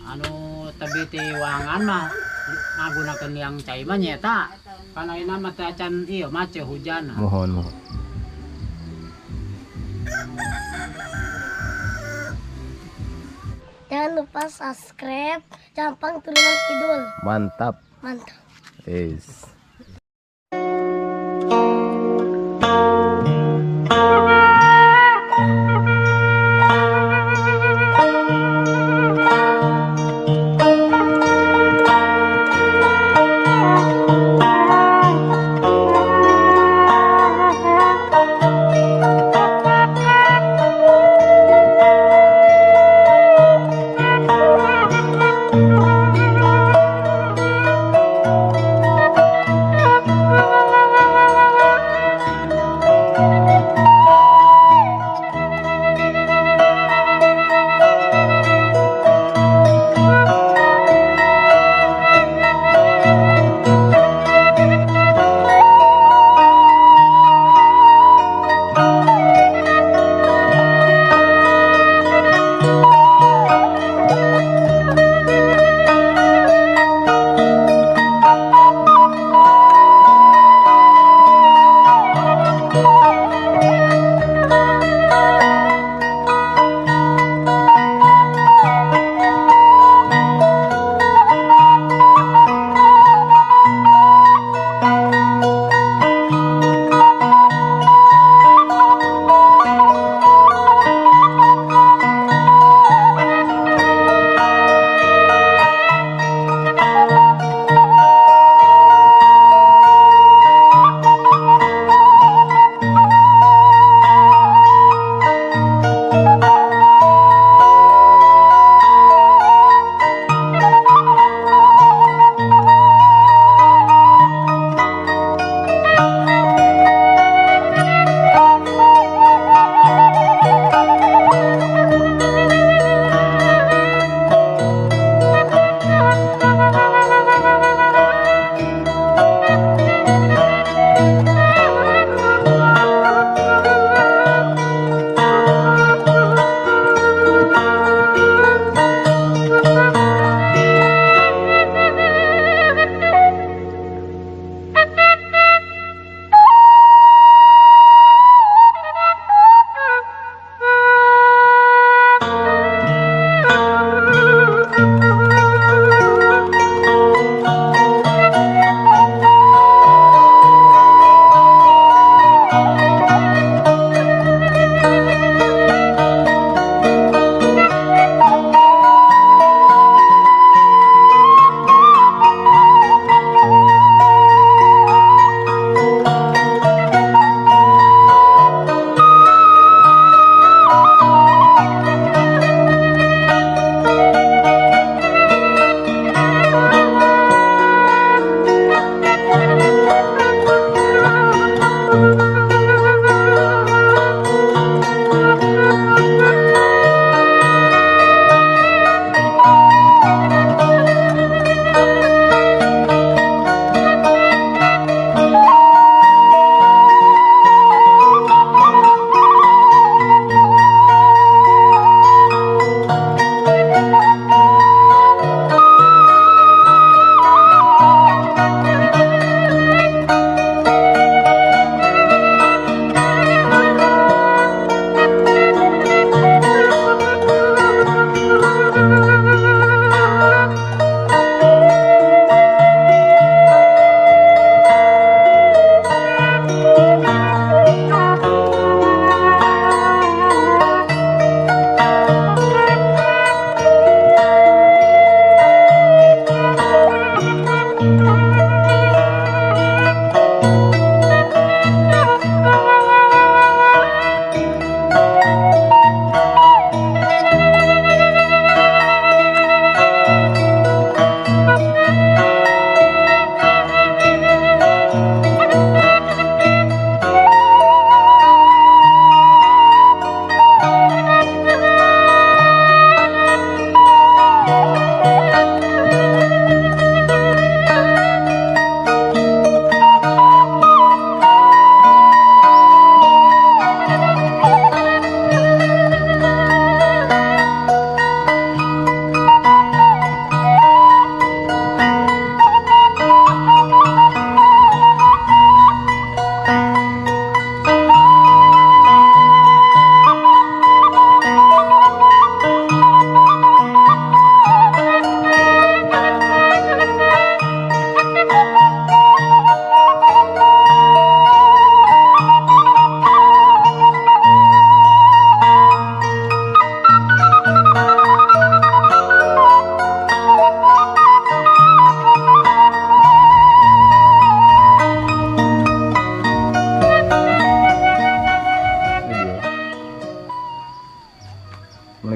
anu tabi ti wangan mah ngagunakeun yang cai mah nyeta kana ina mah teh acan ieu mah teu hujan. Mohon. Jangan lupa subscribe Campang Turunan Kidul. Mantap. Mantap. Is.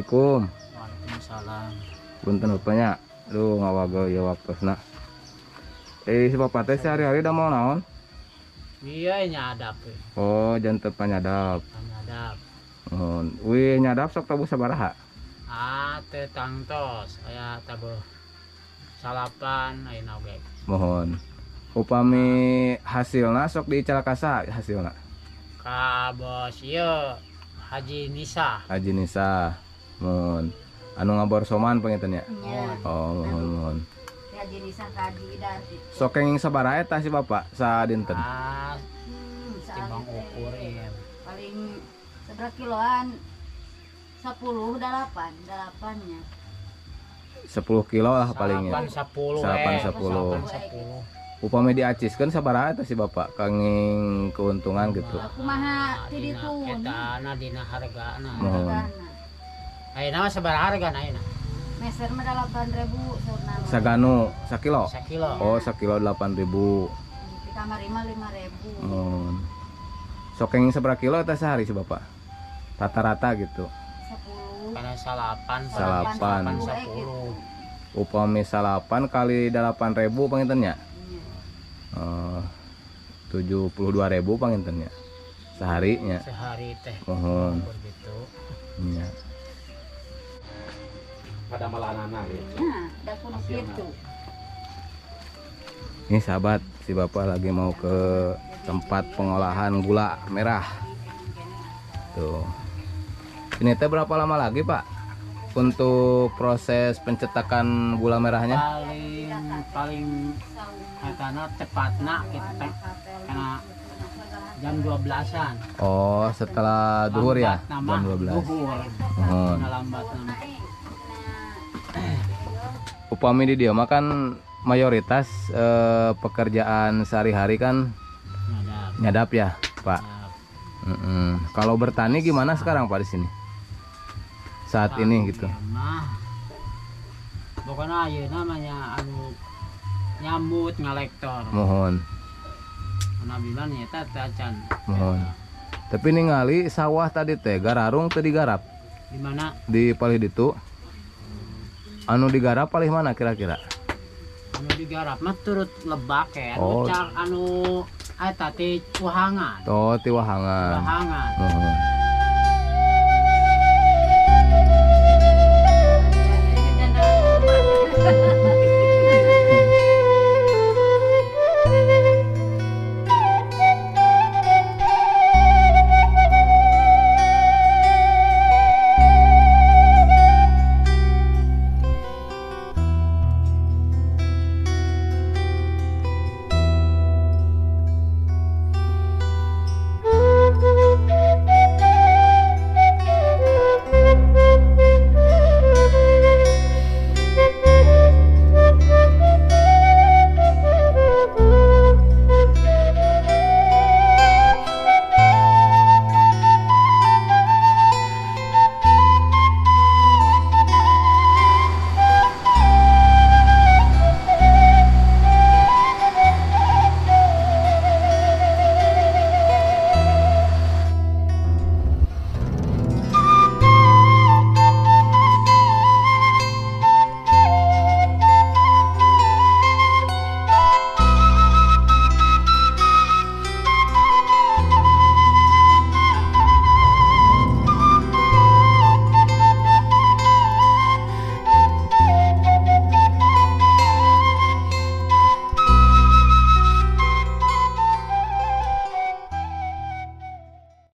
Assalamualaikum. Waalaikumsalam. Punten rupanya. Aduh ngawaga ya waktosna. Si bapak teh sehari-hari da mau naon? Iya nyadap. Oh, janten panyadap. Nyadap. Wih nyadap sok tabu sabaraha? Tetangtos aya tabuh salapan ayeuna oge. Mohon. Upami hasilna sok dicalakasa hasilna. Ka bos ieu Haji Nisa. Haji Nisa. Mohon. Anu ngaborsoman panginten ya? Iya. Oh, mohon. Haji Nisa Haji Darti. Sok kenging sabaraha eta si bapak sadinten? Timbang ukur ieu. Paling seberapa kiloan? 10 8-nya. 10 kilo lah palingnya. 10. Salapan 10. Upami diaciskeun sabaraha eta si bapak kenging keuntungan gitu. Aku mah ti ditu. Eta dina hargana. Mohon. Ayeuna mah sabaraha hargana ayeuna? Meser mah 8.000 saurna. Saganu sakilo. Sakilo. Oh, sakilo 8.000. Di kamar 5.000. Sok kenging sabaraha kilo eta sehari si bapak? Rata-rata gitu. 10. Kana salapan. Salapan. 10. Upami salapan kali 8.000 pangintennya. 72.000 pangintennya. Seharinya. Sehari teh. Mohon. Begitu. Iya. Pada malanana gitu. Nah, da kudu kitu. Ini sahabat, si bapak lagi mau ke tempat pengolahan gula merah. Tuh. Ini teh berapa lama lagi pak untuk proses pencetakan gula merahnya? Paling katana cepatna kita teh karena jam 12-an. Oh, setelah duhur ya? Jam 12. Duhur. Mohon. Lambat nama. Upami di dia makan mayoritas pekerjaan sehari-hari kan nyadap ya, Pak. Kalau bertani gimana sekarang Pak di sini? Saat ini gitu. Bukan aja namanya anu nyambut ngalektor. Mohon. Nabilan nyata tacan. Mohon. Tapi ningali sawah tadi teh gararung teu digarap. Di mana? Di palih ditu. Anu digarap palih mana kira-kira? Anu digarap mah turut lebak ya. Oh. Cak anu eta teh wahangan. Oh, ti wahangan. Wahangan. Mohon.